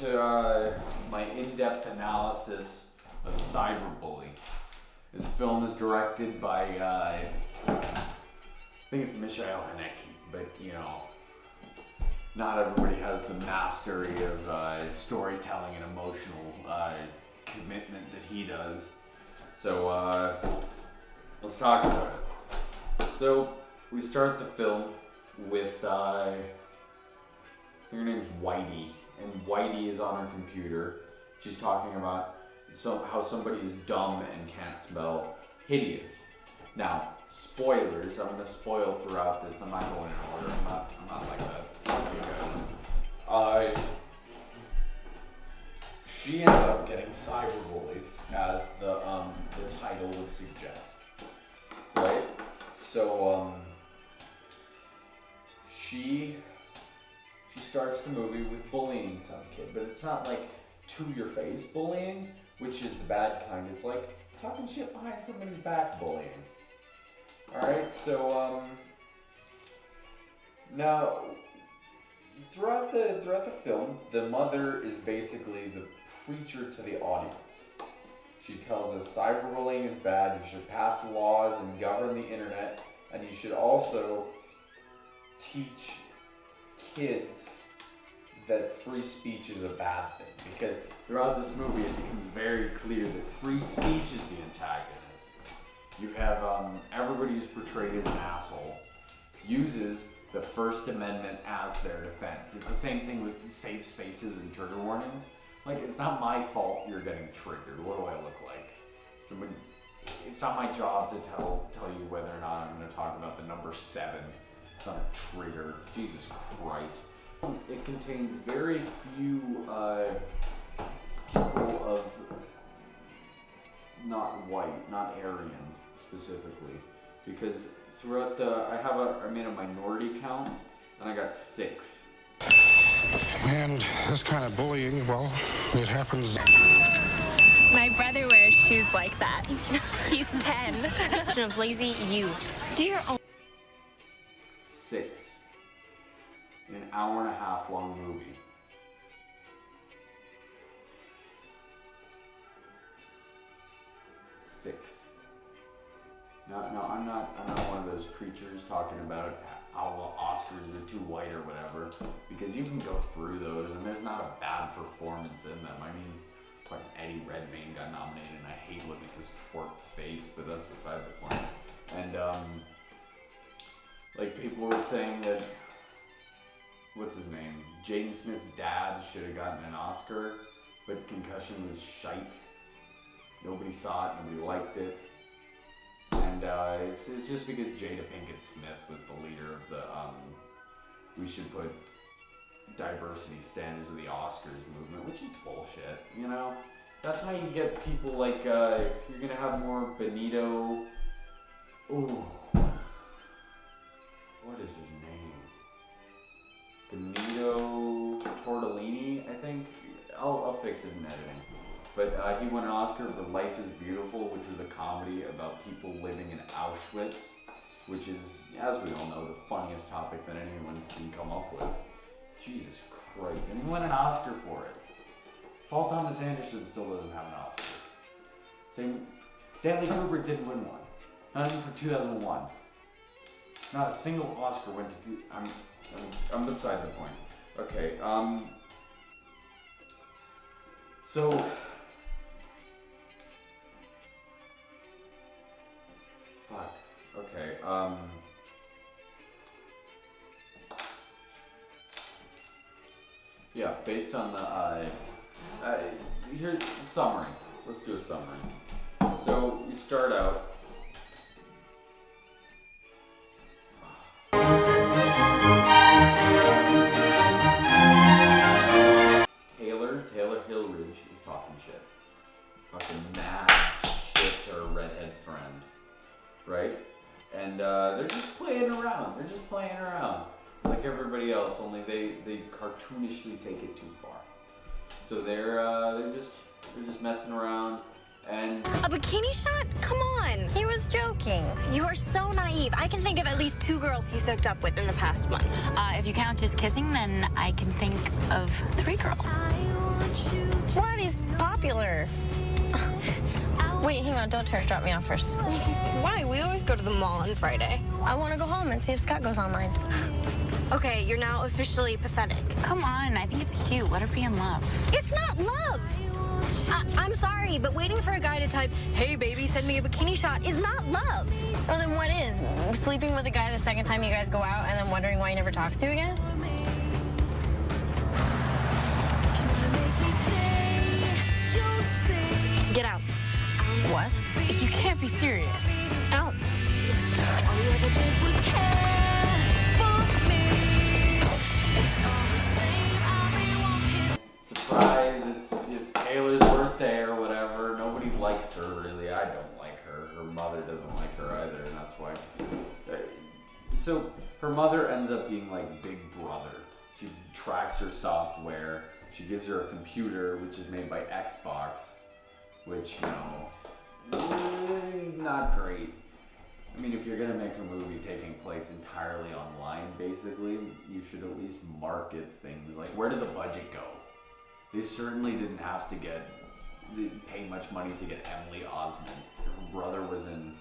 to my in-depth analysis of Cyberbully. This film is directed by, I think it's Michael Haneke, but you know, not everybody has the mastery of storytelling and emotional commitment that he does. So let's talk about it. So we start the film with, I think her name's Whitey, and Whitey is on her computer. She's talking about how somebody is dumb and can't spell hideous. Now, spoilers, I'm going to spoil throughout this. I'm not going in order. I'm not like that. She ends up getting cyberbullied, as the title would suggest. Right? So, she starts the movie with bullying some kid, but it's not like to your face bullying, which is the bad kind. It's like talking shit behind somebody's back bullying. Alright, so now throughout the film, the mother is basically the preacher to the audience. She tells us cyberbullying is bad, you should pass laws and govern the internet, and you should also teach kids that free speech is a bad thing. Because throughout this movie it becomes very clear that free speech is the antagonist. You have everybody who's portrayed as an asshole uses the First Amendment as their defense. It's the same thing with the safe spaces and trigger warnings. Like, it's not my fault you're getting triggered. What do I look like? It's not my job to tell you whether or not I'm going to talk about the number 7. It's not a trigger. Jesus Christ. It contains very few people of not white, not Aryan specifically, because throughout I made a minority count, and I got 6. And this kind of bullying, well, it happens. My brother wears shoes like that. He's 10. Of lazy you. Do your own. 6. In an hour-and-a-half long movie. 6. No, I'm not one of those preachers talking about how the Oscars are too white or whatever, because you can go through those and there's not a bad performance in them. I mean, like Eddie Redmayne got nominated and I hate looking at his twerp face, but that's beside the point. And like people were saying that, what's his name? Jaden Smith's dad should have gotten an Oscar, but Concussion was shite. Nobody saw it, nobody liked it. And it's just because Jada Pinkett Smith was the leader of the we should put diversity standards of the Oscars movement, which is bullshit, you know? That's how you get people like, you're gonna have more Benito, ooh, what is his name? Benito Tortellini, I think? I'll fix it in editing. But he won an Oscar for Life is Beautiful, which was a comedy about people living in Auschwitz, which is, as we all know, the funniest topic that anyone can come up with. Jesus Christ. And he won an Oscar for it. Paul Thomas Anderson still doesn't have an Oscar. Stanley Kubrick didn't win one. Not even for 2001. Not a single Oscar went to... I'm beside the point. Okay, so... Fuck. Okay, yeah, based on the, here's the summary. Let's do a summary. So, you start out. Taylor Hillridge is talking shit. Talking mad shit to her redhead friend. Right? And they're just playing around. Like everybody else, only they cartoonishly take it too far. So they're just messing around. And a bikini shot? Come on. He was joking. You are so naive. I can think of at least 2 girls he's hooked up with in the past month. If you count just kissing, then I can think of 3 girls. What? He's popular. Wait, hang on. Don't drop me off first. Why? We always go to the mall on Friday. I want to go home and see if Scott goes online. Okay, you're now officially pathetic. Come on, I think it's cute. Let her be in love. It's not love. I'm sorry, but waiting for a guy to type, "Hey, baby, send me a bikini shot," is not love. Well, then what is? Sleeping with a guy the second time you guys go out and then wondering why he never talks to you again? Get out. What? You can't be serious. Out. Surprise, it's Taylor's birthday or whatever. Nobody likes her, really. I don't like her. Her mother doesn't like her either, and that's why. So her mother ends up being like Big Brother. She tracks her software. She gives her a computer, which is made by Xbox, which, you know, not great. I mean, if you're gonna make a movie taking place entirely online, basically, you should at least market things. Like, where did the budget go? They certainly didn't have to pay much money to get Emily Osment. Her brother was in,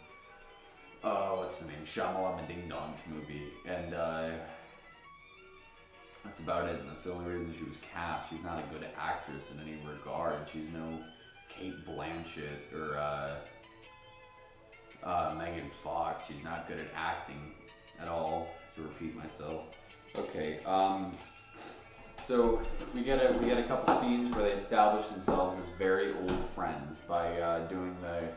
what's the name? Shyamalan Ding Dong's movie, and that's about it. And that's the only reason she was cast. She's not a good actress in any regard. She's no Kate Blanchett or Megan Fox. She's not good at acting at all, to repeat myself. Okay, so we get a couple scenes where they establish themselves as very old friends by doing the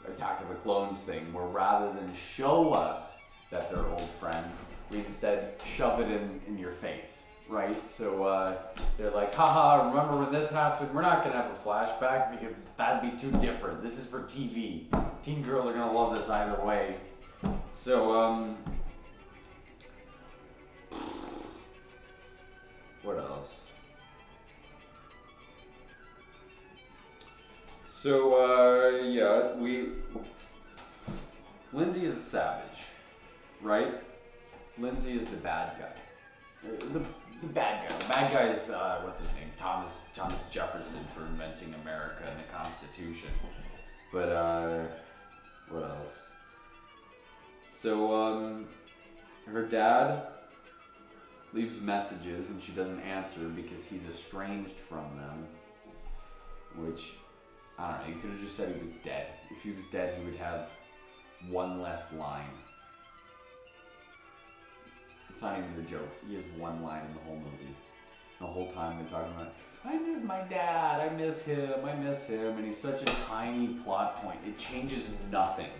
Attack of the Clones thing, where rather than show us that they're old friends, we instead shove it in your face, right? So they're like, haha, remember when this happened? We're not gonna have a flashback because that'd be too different. This is for TV. Teen girls are gonna love this either way. So, what else? So, yeah, Lindsay is a savage, right? Lindsay is the bad guy. The bad guy. The bad guy is, what's his name? Thomas Jefferson for inventing America and the Constitution. But, what else? So, her dad leaves messages and she doesn't answer because he's estranged from them, which, I don't know, you could have just said he was dead. If he was dead, he would have one less line. It's not even a joke. He has one line in the whole movie. The whole time they're talking about, I miss my dad, I miss him, and he's such a tiny plot point. It changes nothing.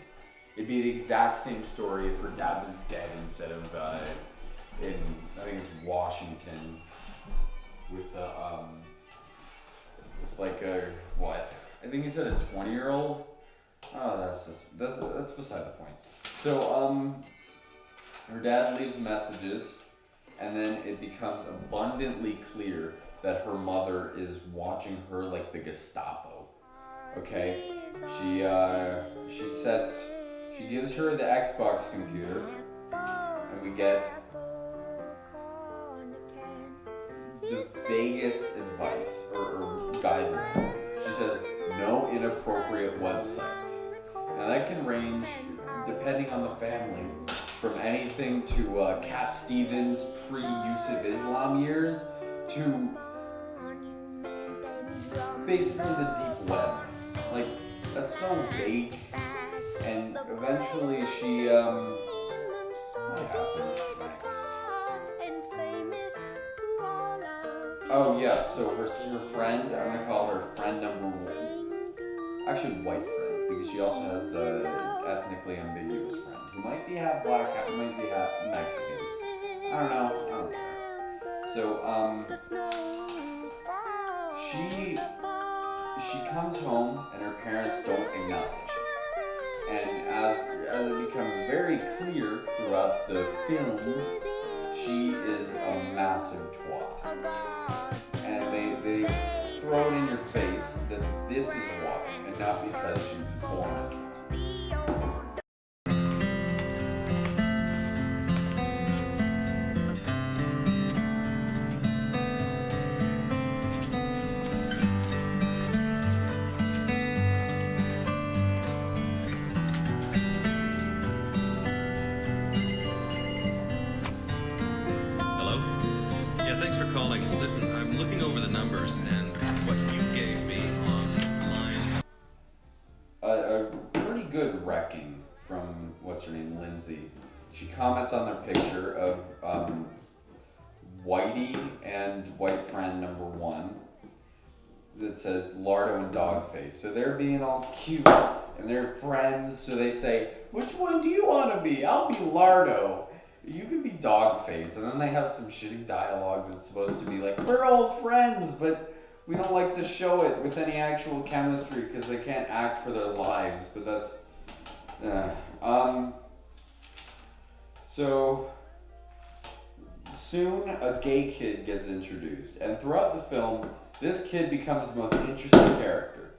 It'd be the exact same story if her dad was dead instead of in, I think it's Washington, with like a, what? I think he said a 20-year-old. Oh, that's beside the point. So, her dad leaves messages, and then it becomes abundantly clear that her mother is watching her like the Gestapo. Okay? She gives her the Xbox computer, and we get the vaguest advice or guidelines. She says, no inappropriate websites. Now that can range, depending on the family, from anything to Cat Stevens pre-Yusuf Islam years to basically the deep web. Like, that's so vague. And eventually she, what happens next? Oh yeah, so her friend, I'm gonna call her friend number one. Actually, white friend, because she also has the ethnically ambiguous friend, who might be half black, might be half Mexican. I don't know, I don't care. So, she comes home and her parents don't acknowledge it. And as it becomes very clear throughout the film, she is a massive twat. And they throw it in your face that this is why, and not because she was born it. calling. Listen, I'm looking over the numbers, and what you gave me online. A pretty good wrecking from, what's her name, Lindsay. She comments on their picture of Whitey and white friend number 1 that says Lardo and Dogface. So they're being all cute and they're friends, so they say, which one do you want to be? I'll be Lardo. You can be Dogface. And then they have some shitty dialogue that's supposed to be like, we're old friends, but we don't like to show it with any actual chemistry because they can't act for their lives. But that's... So soon a gay kid gets introduced, and throughout the film, this kid becomes the most interesting character.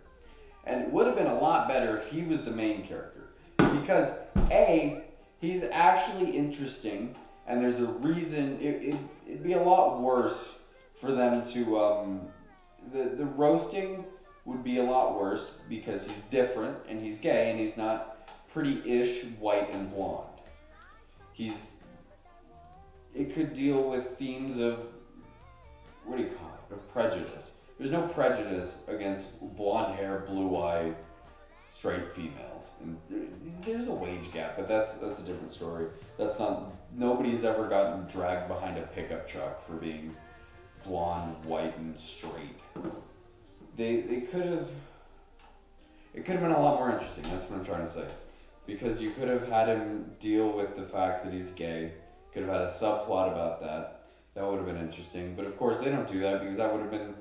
And it would have been a lot better if he was the main character. Because A, he's actually interesting, and there's a reason, it'd be a lot worse for them to, the roasting would be a lot worse because he's different, and he's gay, and he's not pretty-ish white and blonde. It could deal with themes of, what do you call it, of prejudice. There's no prejudice against blonde hair, blue eye, straight females. And there's a wage gap, but that's a different story. Nobody's ever gotten dragged behind a pickup truck for being blonde, white, and straight. It could have been a lot more interesting, that's what I'm trying to say. Because you could have had him deal with the fact that he's gay. Could have had a subplot about that. That would have been interesting. But of course they don't do that because that would have been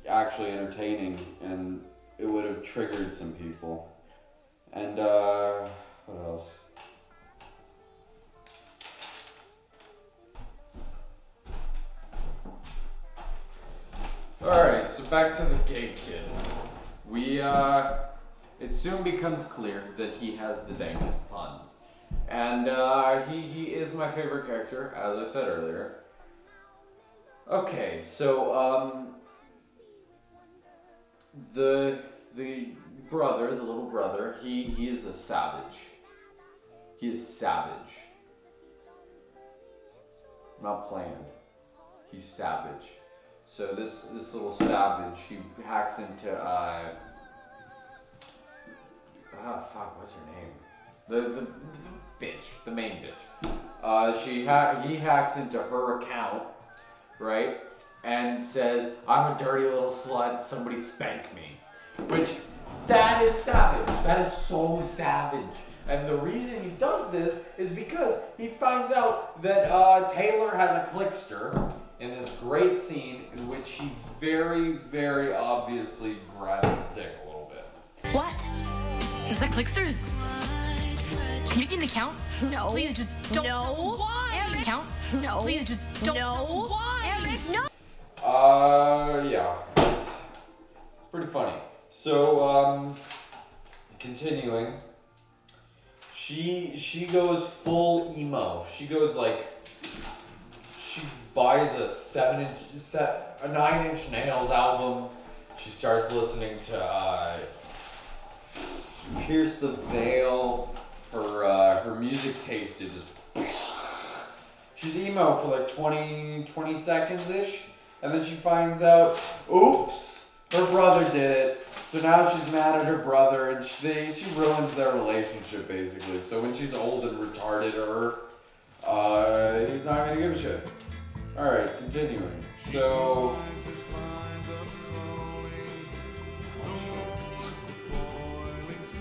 actually entertaining and it would have triggered some people. And what else? Alright, so back to the gay kid. It soon becomes clear that he has the dangest puns. And he is my favorite character, as I said earlier. Okay, so the brother, the little brother, he is a savage. He is savage. Not planned. He's savage. So this little savage, he hacks into what's her name? The bitch, the main bitch. He hacks into her account, right? And says, I'm a dirty little slut, somebody spank me. Which, that is savage. That is so savage. And the reason he does this is because he finds out that Taylor has a clickster in this great scene in which he very, very obviously grabs his dick a little bit. What? Is that Clicksters? Can you get an account? No. Please just don't. No. Why? Eric. Account? No. Please just don't. No. Why? Eric, no. Yeah. It's pretty funny. So, continuing. She goes full emo. She goes like, she buys a 9 Inch Nails album. She starts listening to Pierce the Veil. Her music taste is just, she's emo for like 20 seconds ish, and then she finds out, oops, her brother did it. So now she's mad at her brother, and she ruins their relationship basically. So when she's old and retarded, he's not gonna give a shit. All right, continuing. So.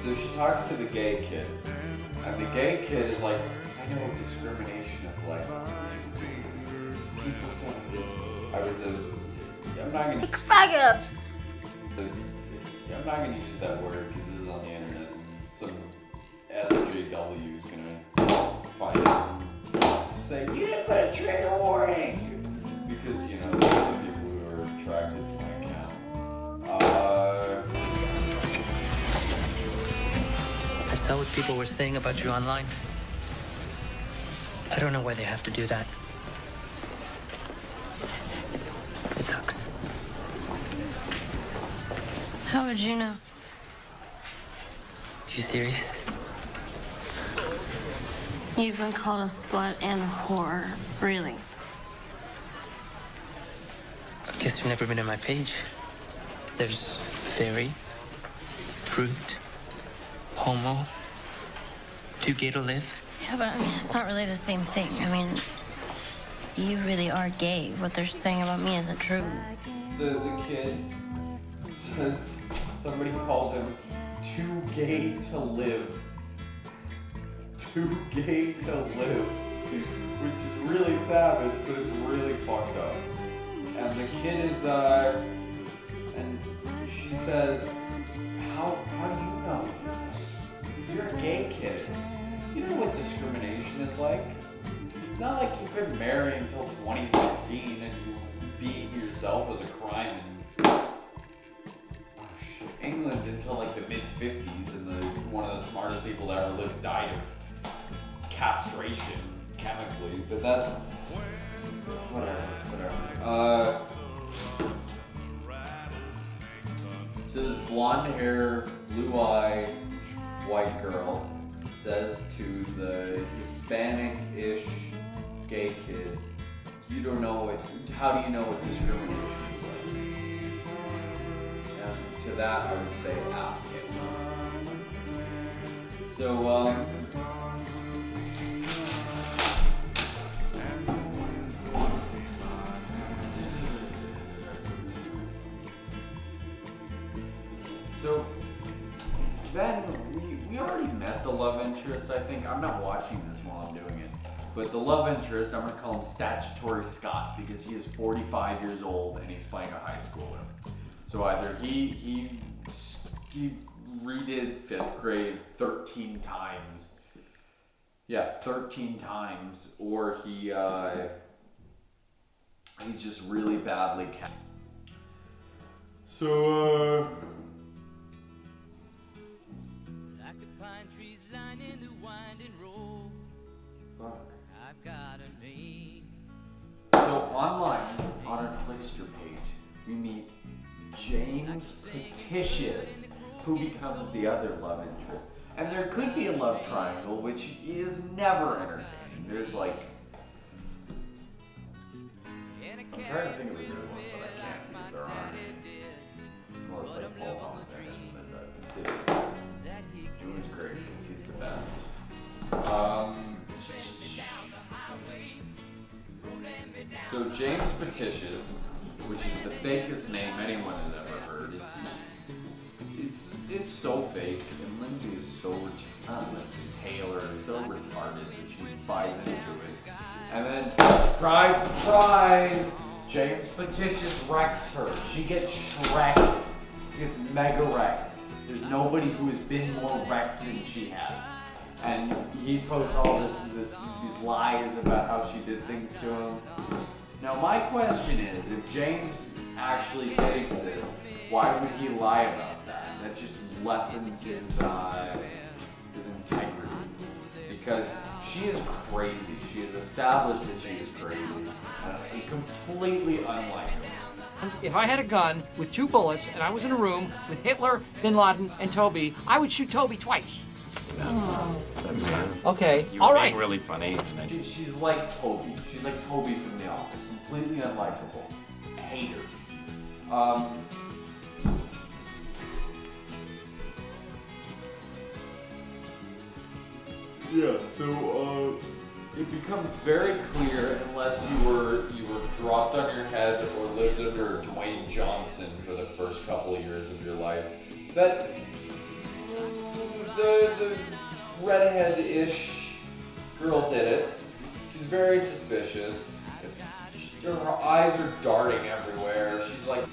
So she talks to the gay kid, and the gay kid is like, I know what discrimination is like. People saying this. I'm not gonna. Faggot! I'm not gonna use that word because this is on the internet, and some SJW is gonna find it and say, you didn't put a trigger warning! Because, you know, there's people who are attracted to my account. I saw what people were saying about you online. I don't know why they have to do that. It sucks. How would you know? You serious? You've been called a slut and a whore. Really? Guess you've never been in my page. There's fairy, fruit, homo, too gay to live. Yeah, but I mean, it's not really the same thing. I mean, you really are gay. What they're saying about me isn't true. The kid says somebody called him too gay to live. Too gay to live. Which is really savage, but it's really fucked up. And the kid is, and she says, how do you know? You're a gay kid. You know what discrimination is like? It's not like you couldn't marry until 2016 and you being yourself was a crime in England until like the mid-50s, and one of the smartest people that ever lived died of castration chemically, but that's whatever. So this blonde hair, blue eye, white girl says to the Hispanic-ish gay kid, you don't know how do you know what discrimination is like? And to that I would say ask him. So, So then we already met the love interest, I think. I'm not watching this while I'm doing it. But the love interest, I'm gonna call him Statutory Scott because he is 45 years old and he's playing a high schooler. So either he redid 5th grade 13 times. Yeah, 13 times, or he's just really badly cast. So So online, on our Clickster page, we meet James Petitious, who becomes the other love interest. And there could be a love triangle, which is never entertaining. There's like... I'm trying to think of a good one, but I can't because there aren't. Well, it's like Paul Thomas Anderson that did it. He was great because he's the best. So James Petitious, which is the fakest name anyone has ever heard. It's so fake, and Lindsay is so Taylor is so retarded that she buys into it. And then, surprise, surprise, James Petitious wrecks her. She gets shredded. She gets mega wrecked. There's nobody who has been more wrecked than she has. And he posts all these lies about how she did things to him. Now my question is, if James actually did exist, why would he lie about that? That just lessens his integrity. Because she is crazy. She has established that she is crazy. And completely unlikable. If I had a gun with 2 bullets and I was in a room with Hitler, Bin Laden, and Toby, I would shoot Toby twice. Oh. Okay, You all were right. being really funny. She's like Toby. She's like Toby from The Office. Completely unlikable. I hate her. Yeah, so it becomes very clear, unless you were dropped on your head or lived under Dwayne Johnson for the first couple of years of your life, that the redhead-ish girl did it. She's very suspicious. Her eyes are darting everywhere. She's like,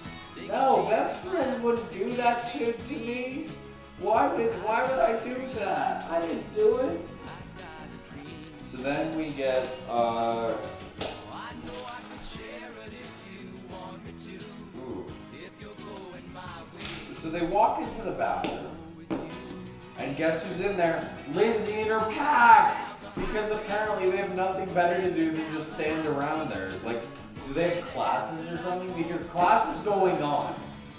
no, best friend wouldn't do that to me. Why would I do that? I didn't do it. So then we get So they walk into the bathroom, and guess who's in there? Lindsay and her pack! Because apparently they have nothing better to do than just stand around there. Like, do they have classes or something? Because class is going on.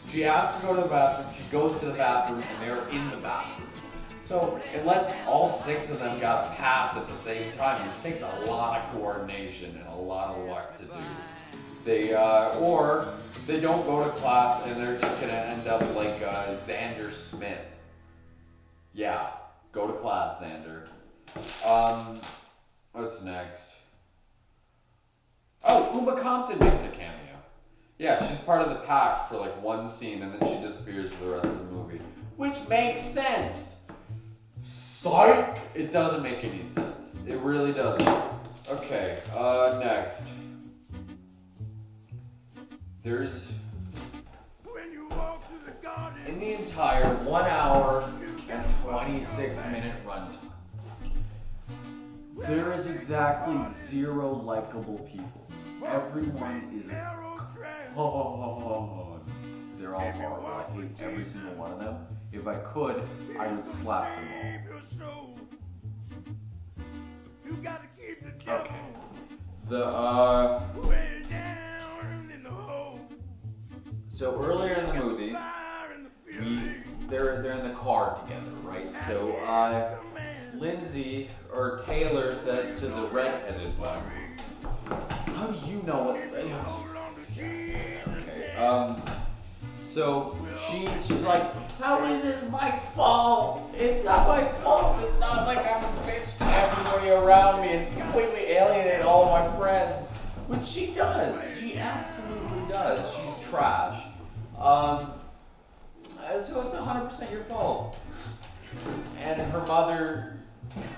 She has to go to the bathroom, she goes to the bathroom, and they're in the bathroom. So, unless all 6 of them got a pass at the same time, which takes a lot of coordination and a lot of luck to do. Or they don't go to class and they're just gonna end up like Xander Smith. Yeah, go to class, Xander. What's next? Oh, Uma Compton makes a cameo. Yeah, she's part of the pack for like one scene and then she disappears for the rest of the movie. Which makes sense. Psych! It doesn't make any sense. It really doesn't. Okay, next. There's... in the entire 1 hour and 26-minute runtime, there is exactly 0 likable people. Everyone is gone. They're all horrible. I hate every single one of them. If I could, I would slap them all. Okay. So earlier in the movie, they're in the car together, right? So Lindsay or Taylor says to the redheaded one, "How do you know what?" Okay. So she's like, "How is this my fault? It's not my fault. It's not like I'm a bitch to everybody around me and completely alienate all my friends." Which she does. She absolutely does. She's trash. So it's 100% your fault. And her mother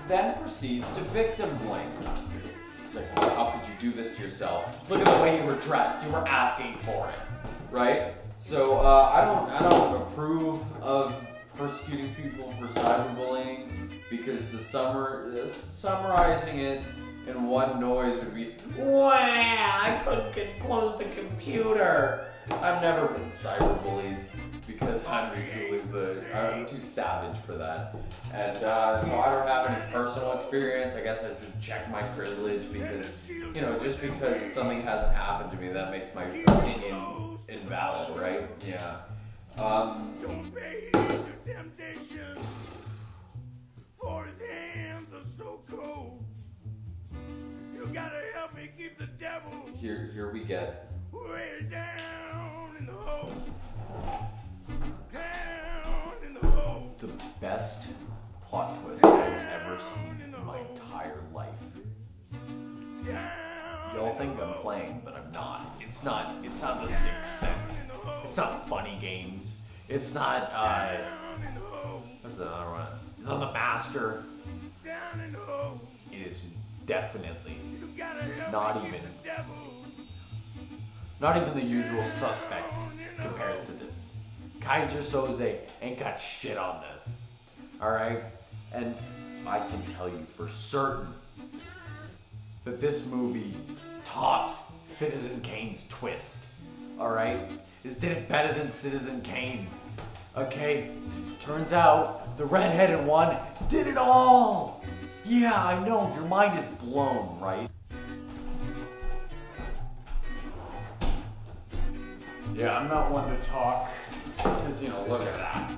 then proceeds to victim blame. It's like, well, how could you do this to yourself? Look at the way you were dressed. You were asking for it, right? So I don't approve of persecuting people for cyberbullying because summarizing it in one noise would be, "Wow, I couldn't close the computer." I've never been cyberbullied because I'm too savage for that. And so I don't have any personal experience. I guess I should check my privilege because, just because something hasn't happened to me, that makes my opinion invalid, right? Yeah. Don't pay to temptation, for his hands are so cold. You gotta help me keep the devil. Here we get. Way down in the hole. Down in the hole. The best plot twist I've ever seen in my entire life. Y'all think I'm playing, but I'm not. It's not The Sixth Sense. It's not Funny Games. It's not, what's the other one? It's not The Master. It is definitely not even The Usual Suspects compared to this. Kaiser Soze ain't got shit on this. Alright? And I can tell you for certain that this movie tops Citizen Kane's twist. Alright? It did it better than Citizen Kane. Okay? Turns out the redheaded one did it all! Yeah, I know, your mind is blown, right? Yeah, I'm not one to talk, because, look at that.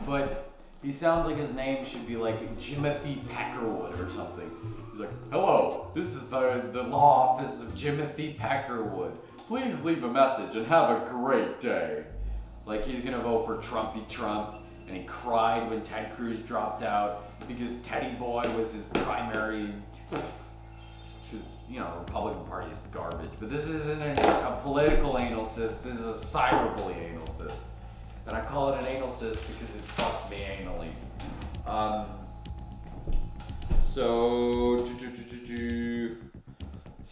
But he sounds like his name should be like Jimothy Peckerwood or something. He's like, "Hello, this is the law office of Jimothy Peckerwood. Please leave a message and have a great day." Like he's gonna vote for Trumpy Trump, and he cried when Ted Cruz dropped out because Teddy Boy was his primary. Republican Party is garbage. But this isn't a political anal cyst, this is a cyberbully anal cyst. And I call it an anal cyst because it fucked me anally. So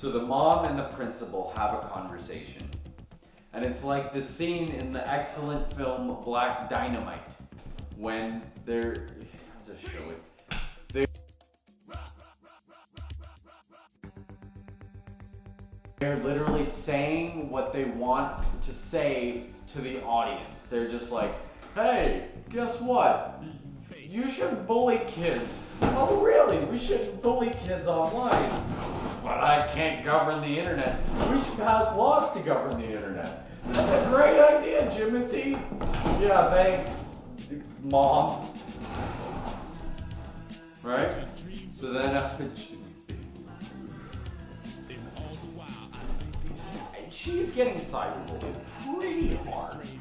the mom and the principal have a conversation. And it's like the scene in the excellent film Black Dynamite when they're, I'll just show it. They're literally saying what they want to say to the audience. They're just like, "Hey, guess what? You shouldn't bully kids." "Oh, really? We shouldn't bully kids online." "But I can't govern the internet." "We should pass laws to govern the internet." "That's a great idea, Jimothy." "Yeah, thanks, Mom." Right? So then she's getting cyberbullied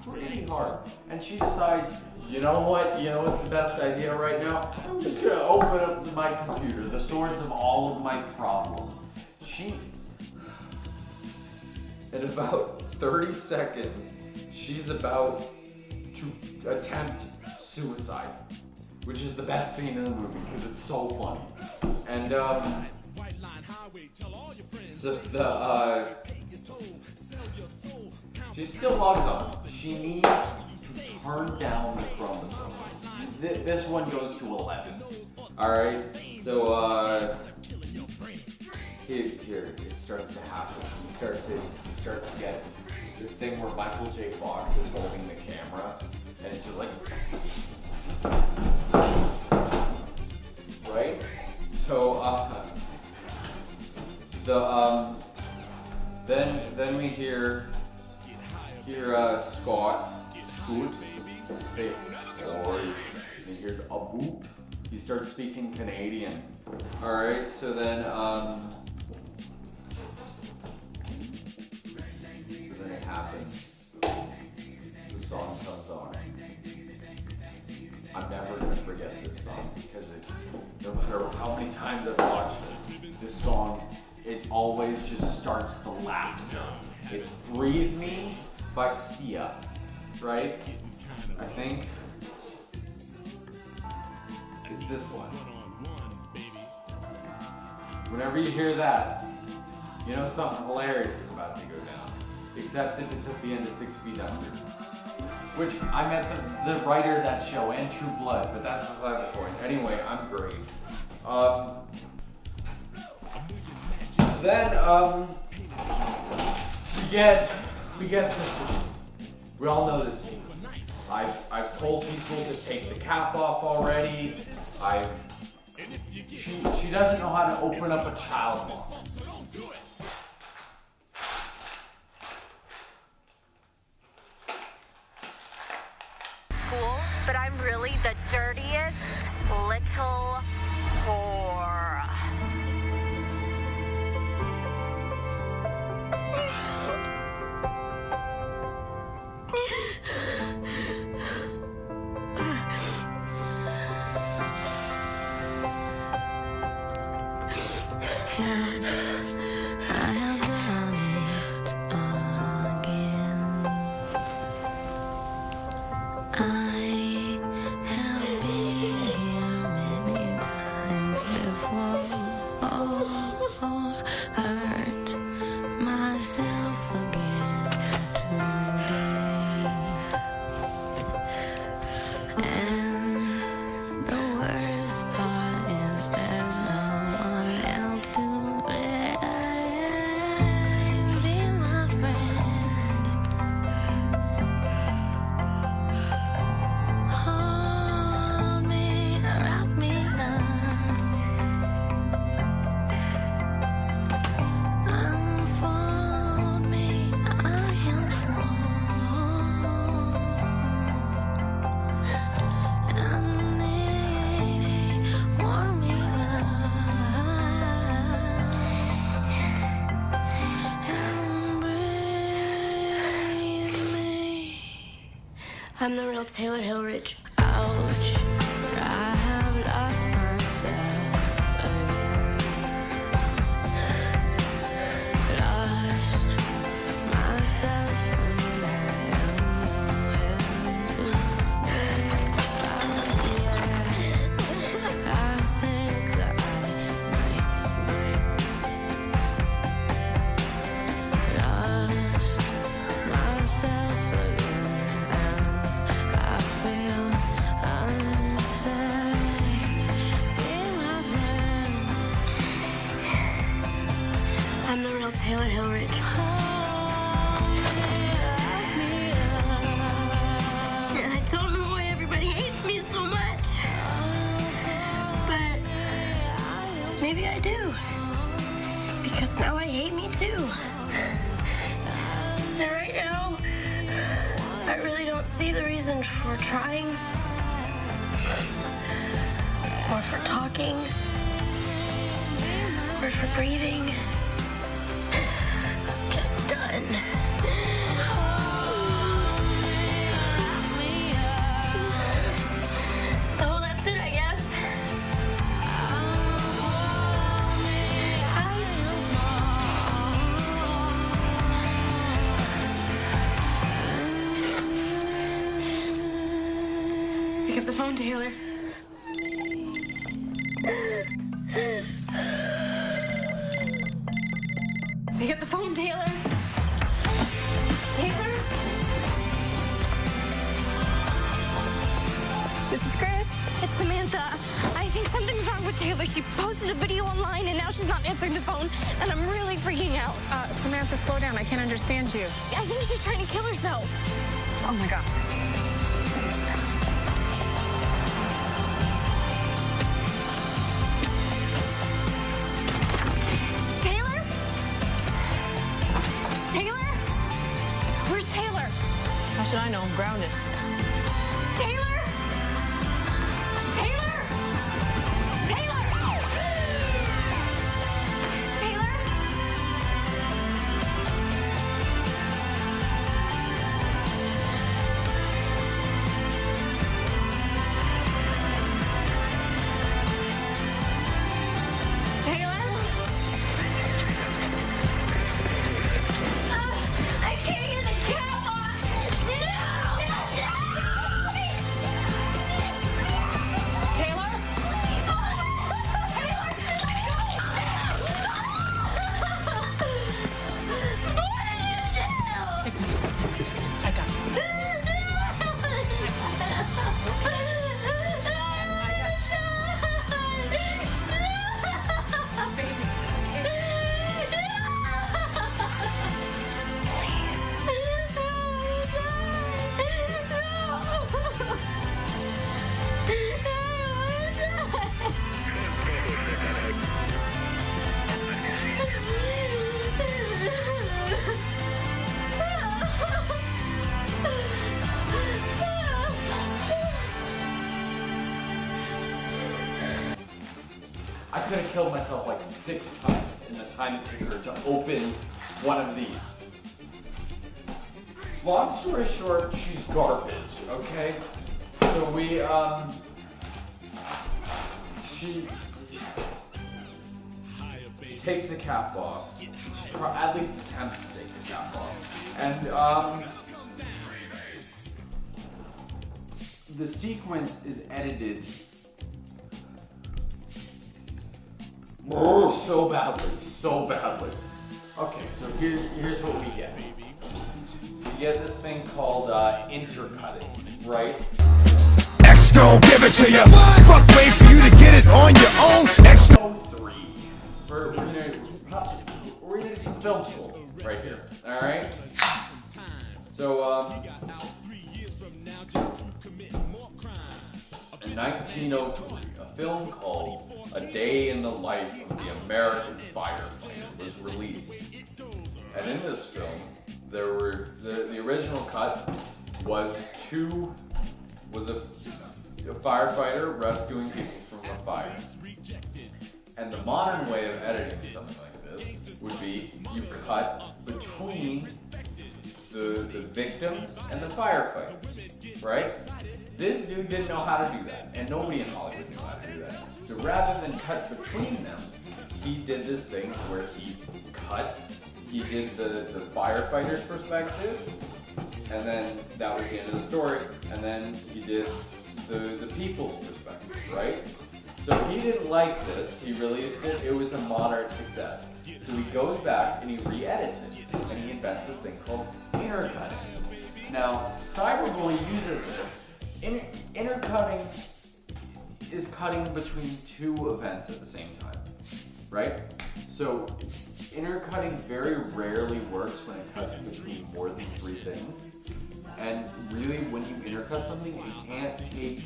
pretty hard. And she decides, you know what's the best idea right now? I'm just gonna open up my computer, the source of all of my problems. In about 30 seconds, she's about to attempt suicide, which is the best scene in the movie because it's so funny. And she still logs on. She needs to turn down the chromosomes. This one goes to 11. All right, so here it starts to happen. You start to get this thing where Michael J. Fox is holding the camera, and it's just like, right? So then we hear Scoot say, "Oi," and he hears a boop. He starts speaking Canadian. All right, so then it happens. The song comes on. I'm never gonna forget this song because no matter how many times I've watched this song, it always just starts the laughter. It's "Breathe Me" by Sia, right? I think it's this one. Whenever you hear that, you know something hilarious is about to go down. Except if it's at the end of 6 Feet Under. Which I met the writer of that show and True Blood, but that's beside the point. Anyway, I'm great. Then we get this. We all know this scene. I've told people to take the cap off already. She doesn't know how to open up a child box. School, but I'm really the dirtiest little whore. I'm the real Taylor Hillridge. Ouch. I have lost myself again. Lost myself and I am nowhere to be. I think that I might break. Lost myself again. I'm the real Taylor Hillridge. And I don't know why everybody hates me so much. But maybe I do. Because now I hate me too. And right now, I really don't see the reason for trying. Or for talking. Or for breathing. Just done. So that's it, I guess. Pick up the phone, Taylor. Pick up the phone, Taylor. Taylor? This is Chris. It's Samantha. I think something's wrong with Taylor. She posted a video online and now she's not answering the phone, and I'm really freaking out. Samantha, slow down. I can't understand you. I think she's trying to kill herself. Oh my gosh. Taylor? Taylor? Where's Taylor? How should I know? I'm grounded. Taylor? Taylor? Taylor? Taylor? Taylor? I can't get the cat off! Taylor? Sit down, sit down, sit down. I got you. I could have killed myself like 6 times in the time it took her to open one of these. Long story short, she's garbage, okay? So she takes the cap off. She at least attempts to take the cap off. And the sequence is edited so badly. Okay, so here's what we get. We get this thing called intercutting, right? X gon' give it to you. Fuck, wait for you to get it on your own. X. 3. We're gonna do some film school right here. All right. So in 1903, a film called A Day in the Life of the American Firefighter was released. And in this film, there were the original cut was a firefighter rescuing people from a fire. And the modern way of editing something like this would be you cut between the victims and the firefighters, right? This dude didn't know how to do that, and nobody in Hollywood knew how to do that. So rather than cut between them, he did this thing where he did the firefighter's perspective, and then that was the end of the story, and then he did the people's perspective, right? So he didn't like this, he released it, it was a moderate success. So he goes back and he re-edits it, and he invents this thing called intercutting. Now, cyberbullying uses this. Intercutting is cutting between 2 events at the same time, right? So intercutting very rarely works when it cuts between more than 3 things. And really, when you intercut something, you can't take...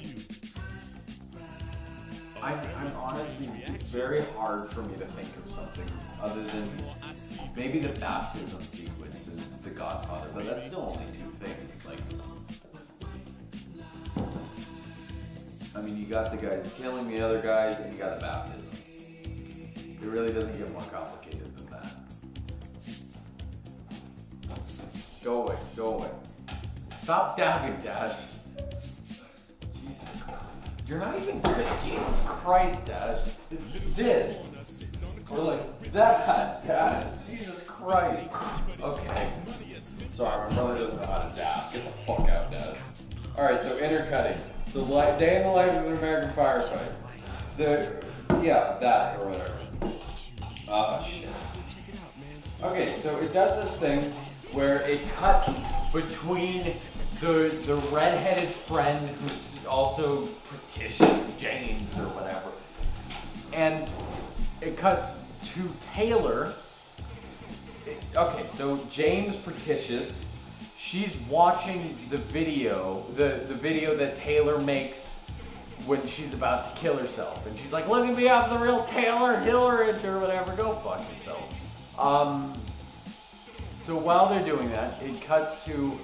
I'm honestly, it's very hard for me to think of something other than maybe the baptism sequence in The Godfather, but that's still only 2 things. Like, I mean, you got the guys killing the other guys, and you got a baptism. It really doesn't get more complicated than that. Go away. Stop dabbing, Dash. Jesus Christ. You're not even good. Jesus Christ, Dash. It's this. Or like that, Dash. Jesus Christ. Okay. Sorry, my brother doesn't know how to dab. Get the fuck out, Dash. Alright, so intercutting. So day in the life of an American firefighter. That or whatever. Oh shit. Okay, so it does this thing where it cuts between the redheaded friend who's also Pretitious James or whatever, and it cuts to Taylor. Okay, so James Pretitious, she's watching the video that Taylor makes when she's about to kill herself, and she's like, "Look at me, I'm the real Taylor Hillerich or whatever. Go fuck yourself." So while they're doing that, it cuts to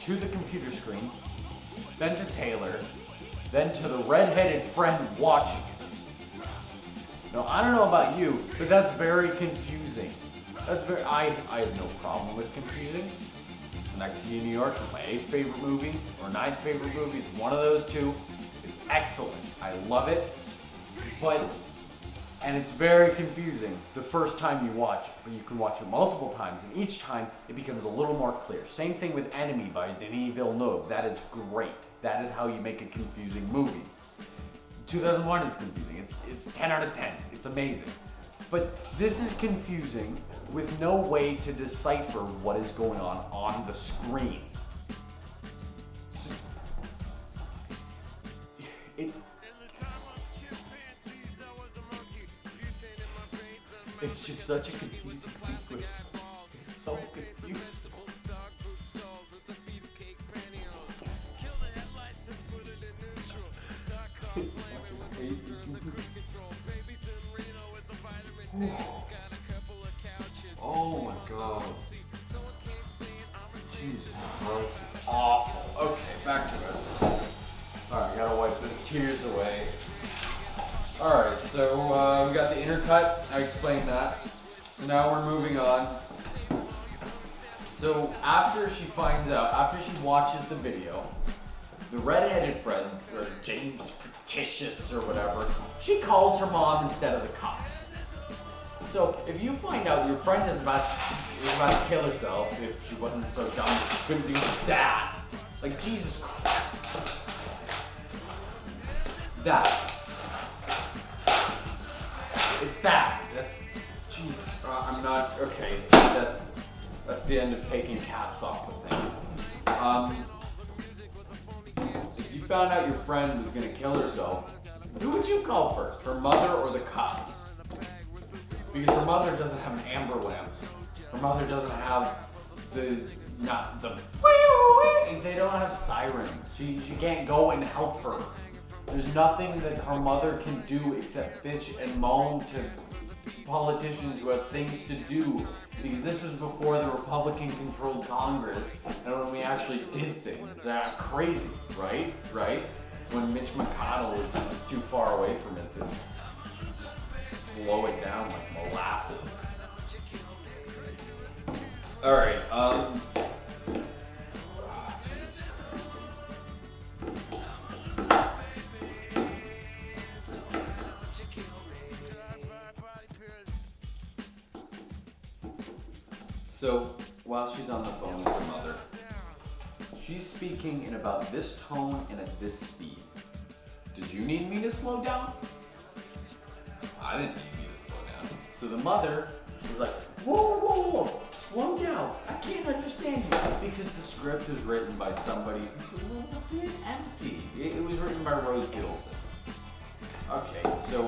the computer screen, then to Taylor, then to the redheaded friend watching it. Now I don't know about you, but that's very confusing. I have no problem with confusing. It's Next to You, New York is my 8th favorite movie, or 9th favorite movie. It's one of those two. It's excellent. I love it. And it's very confusing the first time you watch it, but you can watch it multiple times, and each time it becomes a little more clear. Same thing with Enemy by Denis Villeneuve. That is great. That is how you make a confusing movie. 2001 is confusing. It's 10 out of 10. It's amazing. But this is confusing with no way to decipher what is going on the screen. It's just such a confusing sequence. It's so confusing. Oh my god. Jesus Christ. Awful. Okay, back to this. Alright, gotta wipe those tears away. Alright, so we got the intercut. I explained that. So now we're moving on. So after she watches the video, the redheaded friend, or James Pretitious or whatever, she calls her mom instead of the cops. So if you find out your friend is about to kill herself, if she wasn't so dumb, she couldn't do that. Like, Jesus Christ. That. It's that. That's Jesus. I'm not okay. That's the end of taking caps off the thing. If you found out your friend was gonna kill herself, who would you call first? Her mother or the cops? Because her mother doesn't have an amber lamp. Her mother doesn't have and they don't have sirens. She can't go and help her. There's nothing that her mother can do except bitch and moan to politicians who have things to do. Because this was before the Republican-controlled Congress, and when we actually did things. That's crazy, right? Right? When Mitch McConnell was too far away from it to slow it down like molasses. Alright, so, while she's on the phone with her mother, she's speaking in about this tone and at this speed. Did you need me to slow down? I didn't need you to slow down. So the mother was like, whoa, slow down. I can't understand you. Because the script was written by somebody who's a little bit empty. It was written by Rose Gilson. Okay, so,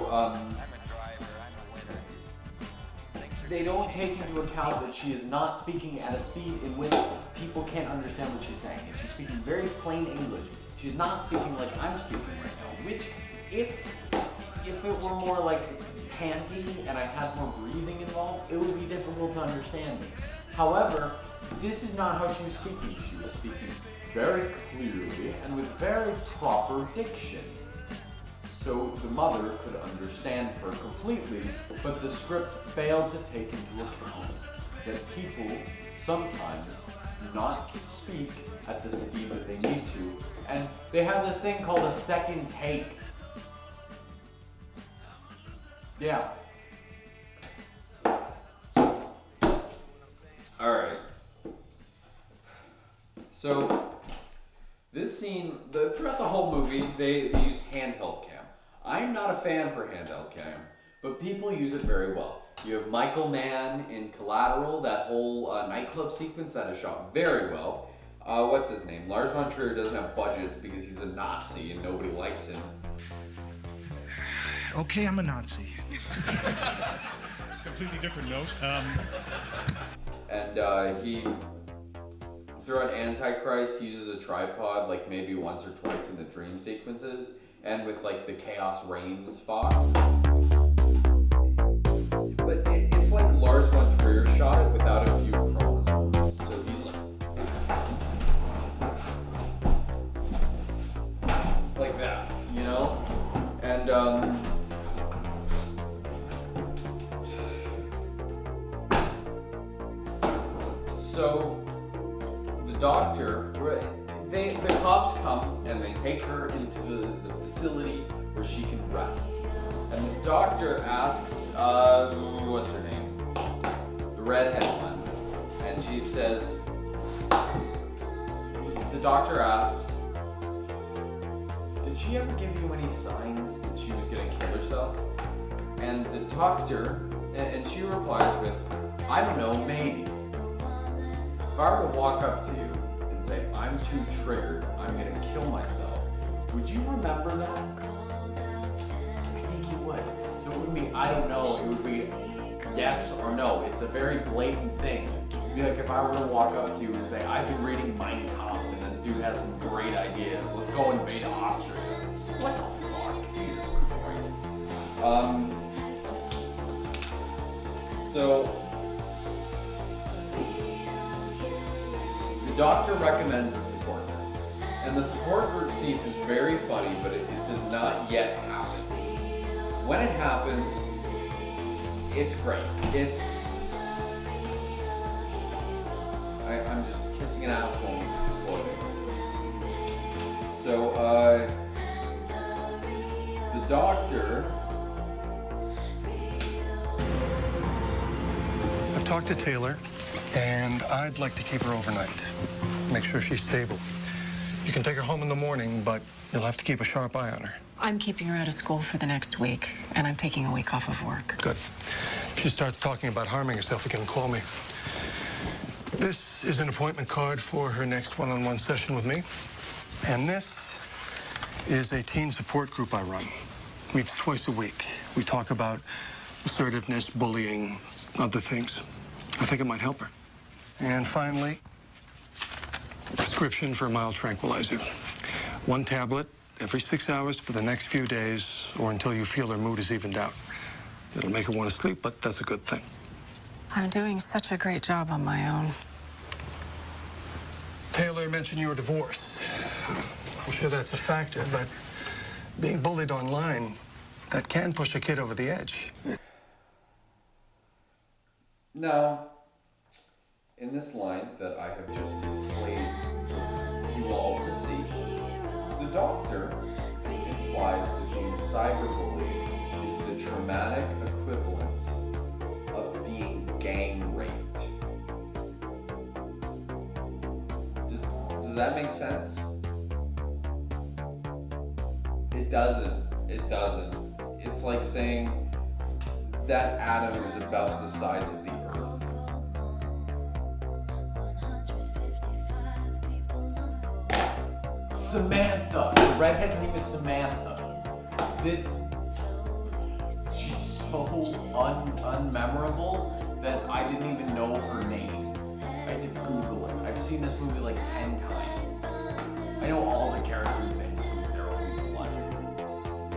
they don't take into account that she is not speaking at a speed in which people can't understand what she's saying. She's speaking very plain English. She's not speaking like I'm speaking right now, which, if it were more like panty and I had more breathing involved, it would be difficult to understand me. However, this is not how she was speaking. She was speaking very clearly and with very proper diction. So the mother could understand her completely, but the script failed to take into account that people sometimes do not speak at the speed that they need to, and they have this thing called a second take. Yeah. Alright. So, this scene, throughout the whole movie, they use handheld cam. I'm not a fan for handheld cam, but people use it very well. You have Michael Mann in Collateral, that whole nightclub sequence that is shot very well. What's his name? Lars von Trier doesn't have budgets because he's a Nazi and nobody likes him. Okay, I'm a Nazi. Completely different note. And he, throughout Antichrist, uses a tripod like maybe once or twice in the dream sequences, and with like the Chaos Reigns Fox. But it's like Lars von Trier shot it without a few chromosomes. So he's like that, you know? And so the doctor, the cops come and they take her into the facility where she can rest. And the doctor asks, what's her name? The redhead one. And she says, the doctor asks, did she ever give you any signs that she was gonna kill herself? And the doctor, and she replies with, I don't know, maybe. If I were to walk up to you and say, I'm too triggered, I'm gonna kill myself, would you remember that? I think you would. So it wouldn't be, I don't know, it would be yes or no. It's a very blatant thing. It'd be like if I were to walk up to you and say, I've been reading Mein Kampf and this dude has some great ideas, let's go invade Austria. What the fuck? Jesus Christ. So, the doctor recommends a support group. And the support group scene is very funny, but it does not yet happen. When it happens, it's great. I'm just kissing an asshole and it's exploding. So, the doctor... I've talked to Taylor, and I'd like to keep her overnight. Make sure she's stable. You can take her home in the morning, but you'll have to keep a sharp eye on her. I'm keeping her out of school for the next week, and I'm taking a week off of work. Good. If she starts talking about harming herself, you can call me. This is an appointment card for her next one-on-one session with me. And this is a teen support group I run. Meets twice a week. We talk about assertiveness, bullying, other things. I think it might help her. And finally, a prescription for a mild tranquilizer. 1 tablet every 6 hours for the next few days or until you feel her mood is evened out. It'll make her want to sleep, but that's a good thing. I'm doing such a great job on my own. Taylor mentioned your divorce. I'm sure that's a factor, but being bullied online, that can push a kid over the edge. Now, in this line that I have just displayed for you all to see, the doctor implies that being cyberbullied is the traumatic equivalence of being gang raped. Does that make sense? It doesn't. It doesn't. It's like saying that atom is about the size of the Earth. Samantha. The redhead's name is Samantha. She's so unmemorable that I didn't even know her name. I had to Google it. I've seen this movie like 10 times. I know all the characters' names with their own blood.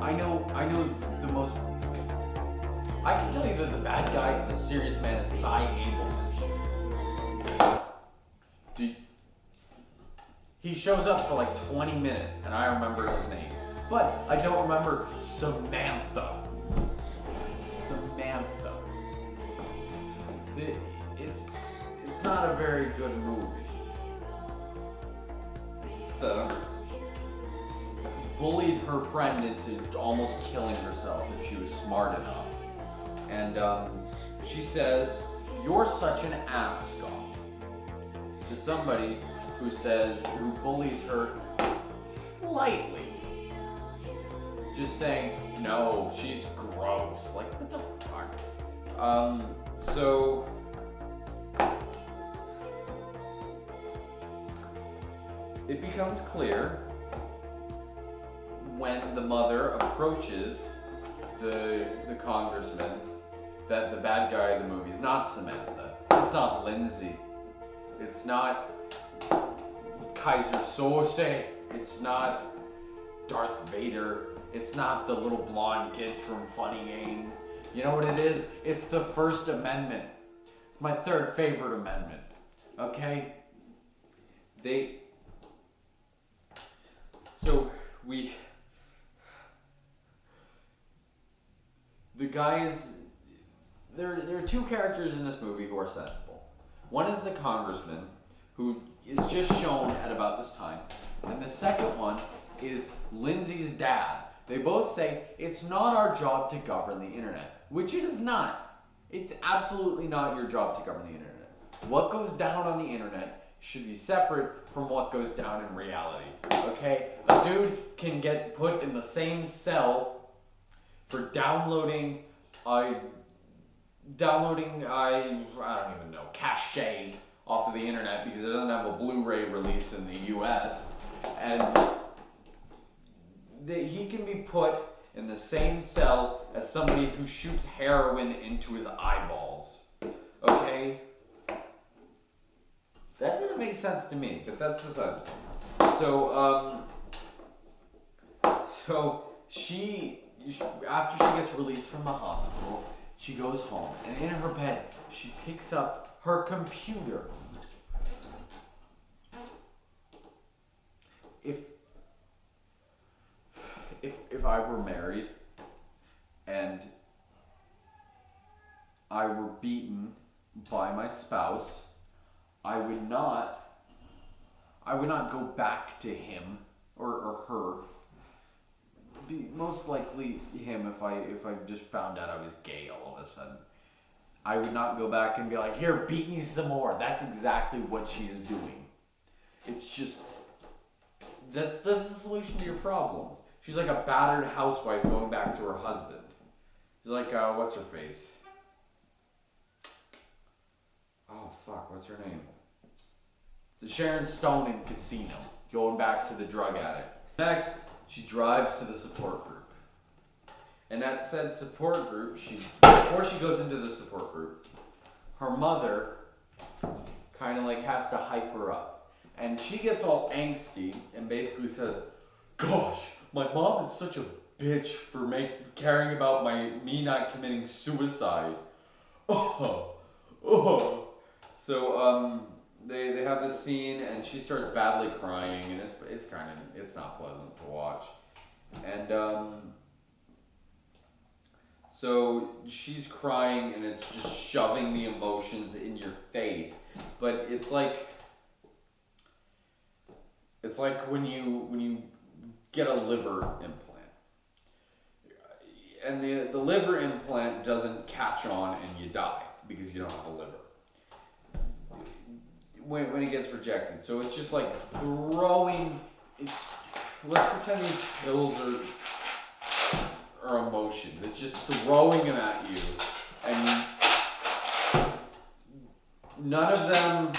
I know the most. I can tell you that the bad guy of The Serious Man is Cy Abelman. He shows up for like 20 minutes, and I remember his name. But I don't remember Samantha. Samantha. It's not a very good movie. The bullied her friend into almost killing herself if she was smart enough. And she says, "You're such an ass, Scott," to somebody who bullies her slightly. Just saying, "No, she's gross." Like, what the fuck? So it becomes clear when the mother approaches the congressman that the bad guy of the movie is not Samantha. It's not Lindsay. It's not Kaiser Soze. It's not Darth Vader. It's not the little blonde kids from Funny Games. You know what it is? It's the First Amendment. It's my third favorite amendment. Okay? The guys, there are two characters in this movie who are sensible. One is the congressman, who is just shown at about this time. And the second one is Lindsay's dad. They both say, it's not our job to govern the internet, which it is not. It's absolutely not your job to govern the internet. What goes down on the internet should be separate from what goes down in reality, okay? A dude can get put in the same cell for downloading I don't even know, cachet off of the internet because it doesn't have a Blu-ray release in the US, and he can be put in the same cell as somebody who shoots heroin into his eyeballs, okay? That doesn't make sense to me, but that's beside the point. So she, after she gets released from the hospital, she goes home, and in her bed, she picks up her computer. If I were married and I were beaten by my spouse, I would not go back to him or her. Most likely him if I just found out I was gay all of a sudden. I would not go back and be like, here, beat me some more. That's exactly what she is doing. It's just, that's the solution to your problems. She's like a battered housewife going back to her husband. She's like, what's her face? Oh fuck, what's her name? Sharon Stone in Casino, going back to the drug addict. Next, she drives to the support group. And at said support group, before she goes into the support group, her mother kind of like has to hype her up. And she gets all angsty and basically says, gosh, my mom is such a bitch for caring about me not committing suicide. So they have this scene and she starts badly crying and it's not pleasant to watch. And so she's crying and it's just shoving the emotions in your face. But it's like when you get a liver implant. And the liver implant doesn't catch on and you die because you don't have a liver. When it gets rejected. So it's just like let's pretend these pills are emotions. It's just throwing them at you, and none of them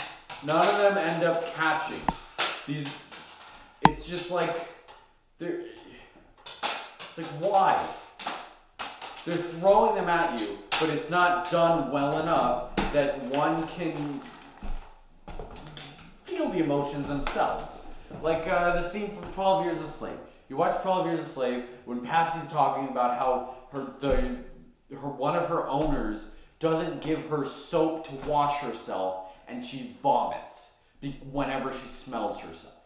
end up catching. It's just like it's like, why? They're throwing them at you, but it's not done well enough that one can feel the emotions themselves. Like the scene from 12 Years a Slave. You watch 12 Years a Slave when Patsy's talking about how one of her owners doesn't give her soap to wash herself and she vomits whenever she smells herself.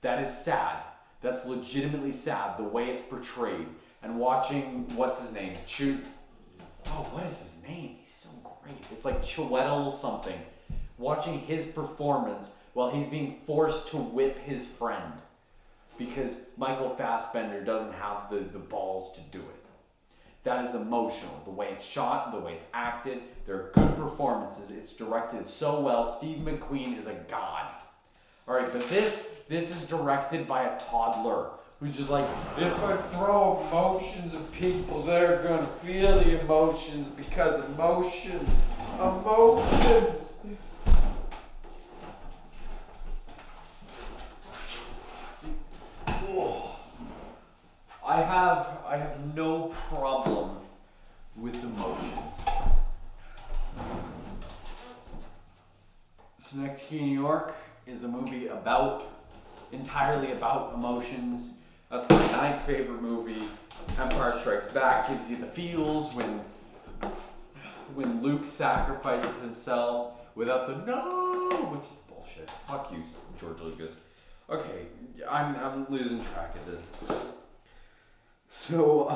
That is sad. That's legitimately sad, the way it's portrayed. And watching, what's his name? What is his name? He's so great. It's like Chiwetel something. watching his performance while he's being forced to whip his friend because Michael Fassbender doesn't have the balls to do it. That is emotional. The way it's shot, the way it's acted, there are good performances. It's directed so well. Steve McQueen is a god. All right, but this is directed by a toddler who's just like, if I throw emotions at people, they're gonna feel the emotions because emotions. I have no problem with emotions. Synecdoche, New York is a movie entirely about emotions. That's my 9th favorite movie. Empire Strikes Back gives you the feels when Luke sacrifices himself without the no, which is bullshit. Fuck you, George Lucas. Okay, I'm losing track of this. So,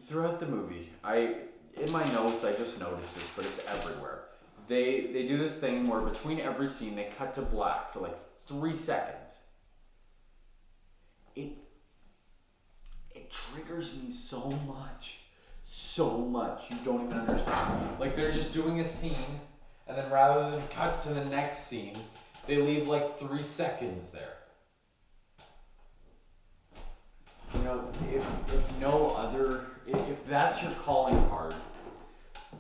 throughout the movie, in my notes, I just noticed this, but it's everywhere. They do this thing where between every scene, they cut to black for like 3 seconds. It triggers me so much, you don't even understand. Like they're just doing a scene, and then rather than cut to the next scene, they leave like 3 seconds there. You know, if that's your calling card,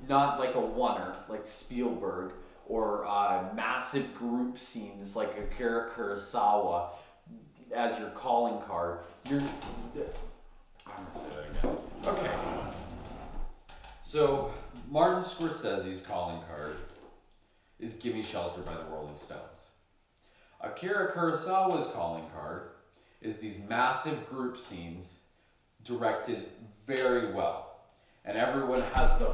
not like a oneer like Spielberg or massive group scenes like Akira Kurosawa as your calling card, I'm gonna say that again. Okay. So Martin Scorsese's calling card is Gimme Shelter by the Rolling Stones. Akira Kurosawa's calling card is these massive group scenes directed very well. And everyone has the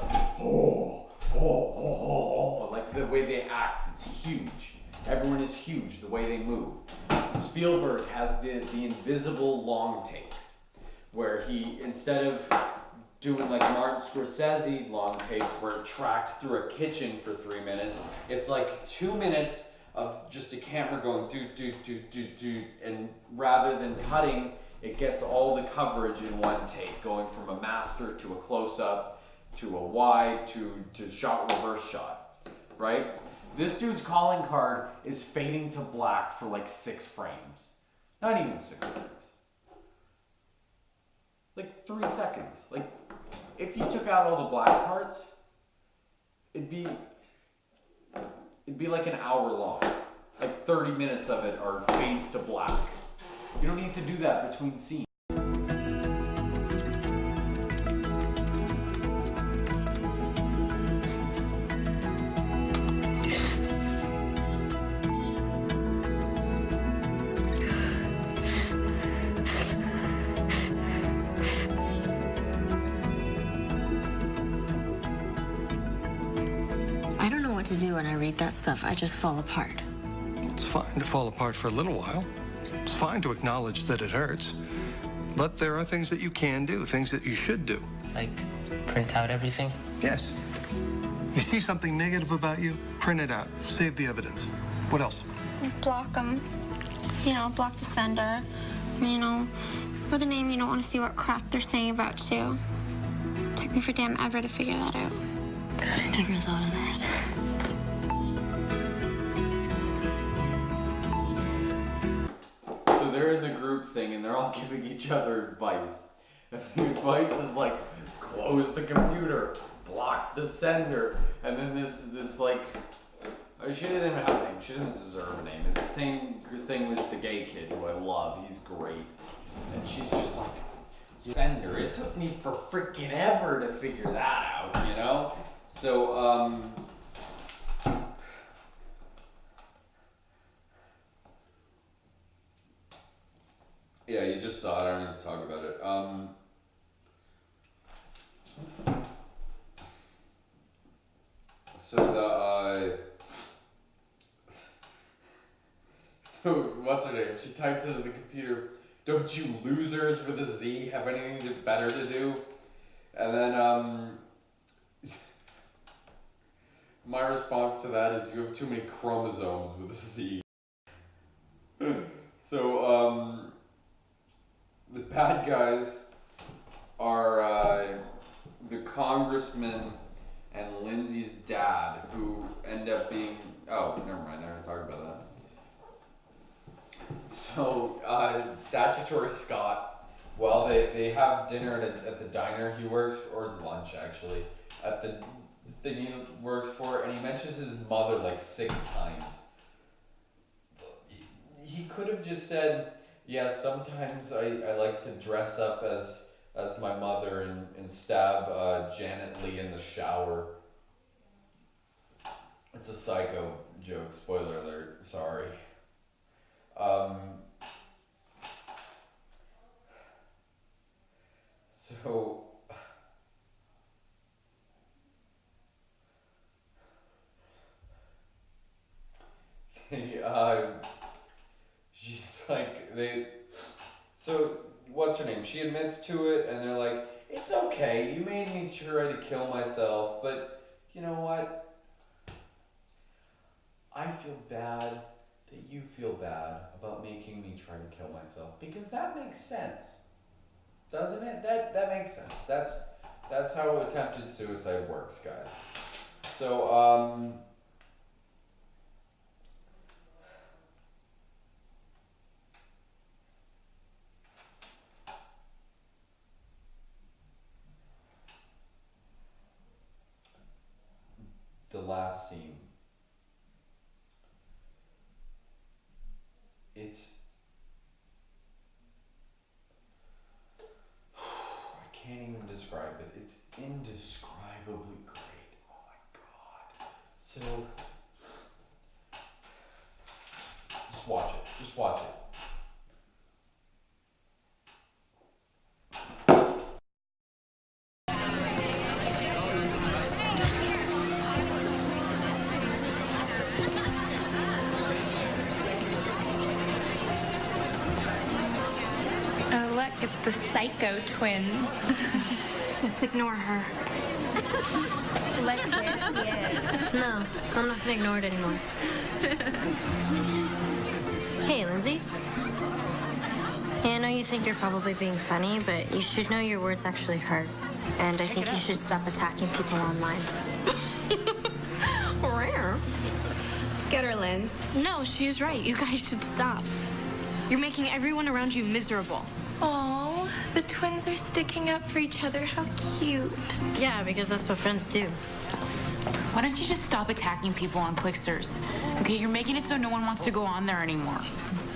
like the way they act, it's huge. Everyone is huge, the way they move. Spielberg has the invisible long takes, where he, instead of doing like Martin Scorsese long takes where it tracks through a kitchen for 3 minutes, it's like 2 minutes of just a camera going do, and rather than cutting, it gets all the coverage in one take, going from a master to a close-up to a wide to shot reverse shot, right? This dude's calling card is fading to black for like 6 frames. Not even 6 frames. Like 3 seconds. Like, if you took out all the black parts, it'd be like an hour long. Like 30 minutes of it are fades to black. You don't need to do that between scenes. I don't know what to do when I read that stuff. I just fall apart. It's fine to fall apart for a little while. It's fine to acknowledge that it hurts. But there are things that you can do, things that you should do. Like, print out everything? Yes. You see something negative about you, print it out. Save the evidence. What else? Block them. Block the sender. Or the name you don't want to see what crap they're saying about you. Took me for damn ever to figure that out. God, I never thought of that. So they're in the group thing and they're all giving each other advice. And the advice is like, close the computer, block the sender, and then this like, she doesn't even have a name, she doesn't deserve a name. It's the same thing with the gay kid who I love, he's great. And she's just like, sender, it took me for freaking ever to figure that out, you know? So, yeah, you just saw it, I don't need to talk about it. So what's her name? She types into the computer, "Don't you losers with a Z have anything better to do?" And then, My response to that is you have too many chromosomes with a Z. So, the bad guys are the congressman and Lindsay's dad, who end up being... Oh, never mind, I already talked about that. So, Statutory Scott, well, they have dinner at the diner he works, or lunch actually, at the thing he works for, and he mentions his mother like 6 times. He could have just said, yeah, sometimes I like to dress up as my mother and stab Janet Leigh in the shower. It's a Psycho joke, spoiler alert, sorry. So... she's like, so what's her name? She admits to it, and they're like, it's okay, you made me try to kill myself, but you know what? I feel bad that you feel bad about making me try to kill myself, because that makes sense, doesn't it? That makes sense. That's how attempted suicide works, guys. So, the last scene. It's... I can't even describe it. It's indescribably great. Oh my god. So... Just watch it. Just watch it. It's the Psycho twins. Just ignore her. Look where she is. No, I'm not gonna ignore it anymore. Hey, Lindsay. Yeah, I know you think you're probably being funny, but you should know your words actually hurt. And I think you should stop attacking people online. Rare. Get her, Linz. No, she's right. You guys should stop. You're making everyone around you miserable. Oh, the twins are sticking up for each other. How cute. Yeah, because that's what friends do. Why don't you just stop attacking people on Clicksters? Okay, you're making it so no one wants to go on there anymore.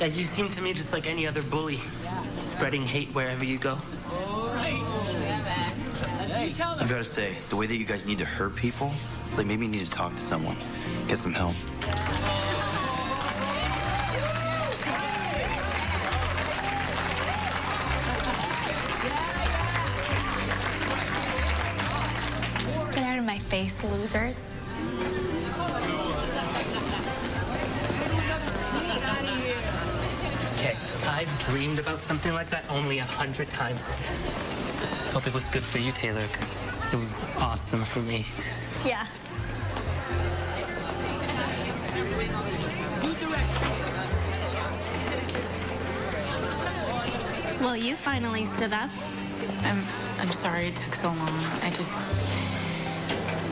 Yeah, you seem to me just like any other bully, spreading hate wherever you go. I gotta say, the way that you guys need to hurt people, it's like maybe you need to talk to someone, get some help. Get out of my face, losers. Okay, I've dreamed about something like that only 100 times. Hope it was good for you, Taylor, because it was awesome for me. Yeah. Well, you finally stood up. I'm sorry it took so long. I just...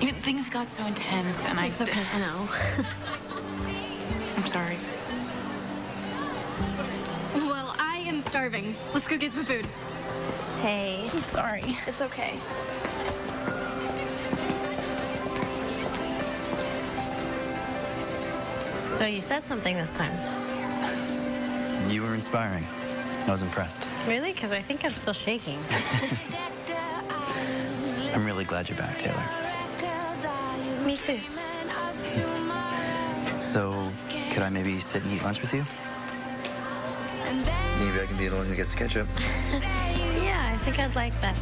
You know, things got so intense and It's okay, I know. I'm sorry. Well, I am starving. Let's go get some food. Hey. I'm sorry. It's okay. So you said something this time. You were inspiring. I was impressed. Really? Because I think I'm still shaking. I'm really glad you're back, Taylor. Me too. So, could I maybe sit and eat lunch with you? Maybe I can be the one who gets the ketchup. Yeah, I think I'd like that.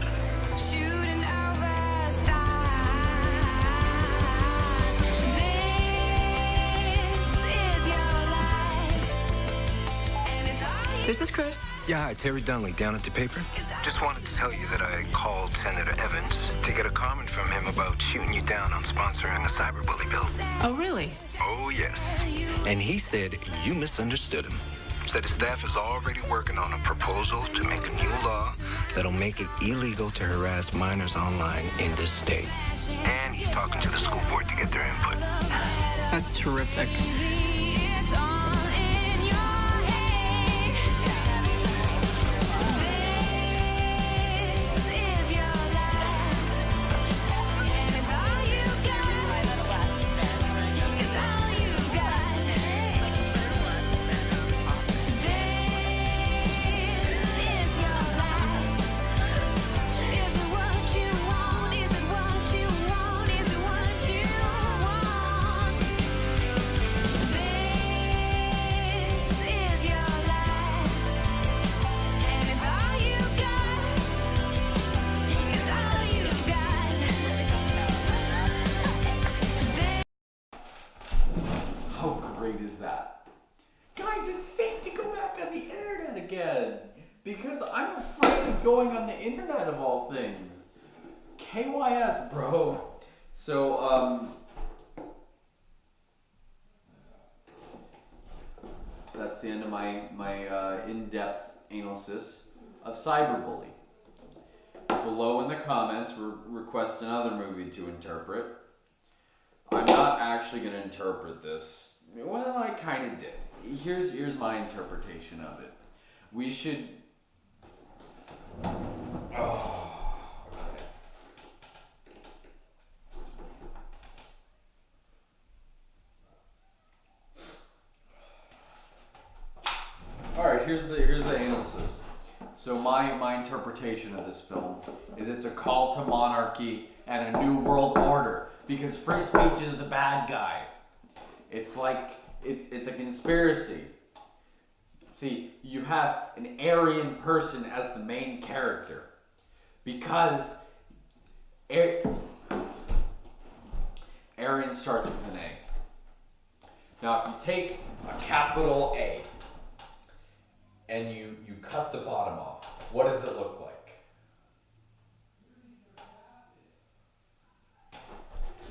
This is Chris. Yeah, hi, Terry Dunley, down at the paper. Just wanted to tell you that I called Senator Evans to get a comment from him about shooting you down on sponsoring a cyberbully bill. Oh, really? Oh, yes. And he said you misunderstood him. Said his staff is already working on a proposal to make a new law that'll make it illegal to harass minors online in this state. And he's talking to the school board to get their input. That's terrific. Is that? Guys, it's safe to go back on the internet again because I'm afraid of going on the internet of all things. KYS, bro. So, that's the end of my in-depth analysis of cyberbully. Below in the comments, request another movie to interpret. I'm not actually going to interpret this. Well, I kind of did. Here's my interpretation of it. We should... Oh, okay. Alright, here's the analysis. So my interpretation of this film is it's a call to monarchy and a new world order. Because free speech is the bad guy. It's like, it's a conspiracy. See, you have an Aryan person as the main character. Because Aryan starts with an A. Now, if you take a capital A and you cut the bottom off, what does it look like?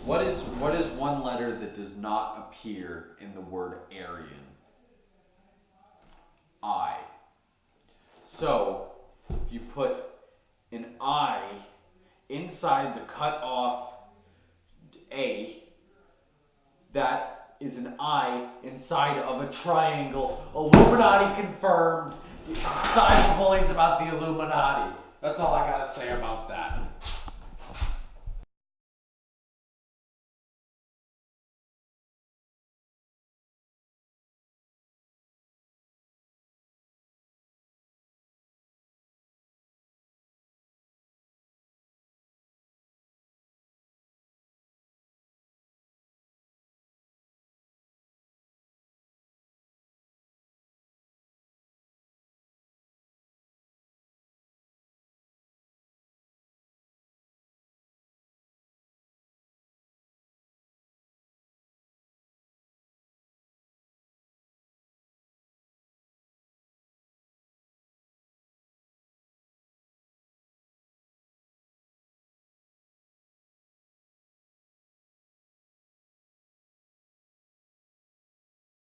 What is one letter that does not appear in the word Aryan? I. So, if you put an I inside the cut off A, that is an I inside of a triangle. Illuminati confirmed. Cyberbullying's about the Illuminati. That's all I gotta say about that.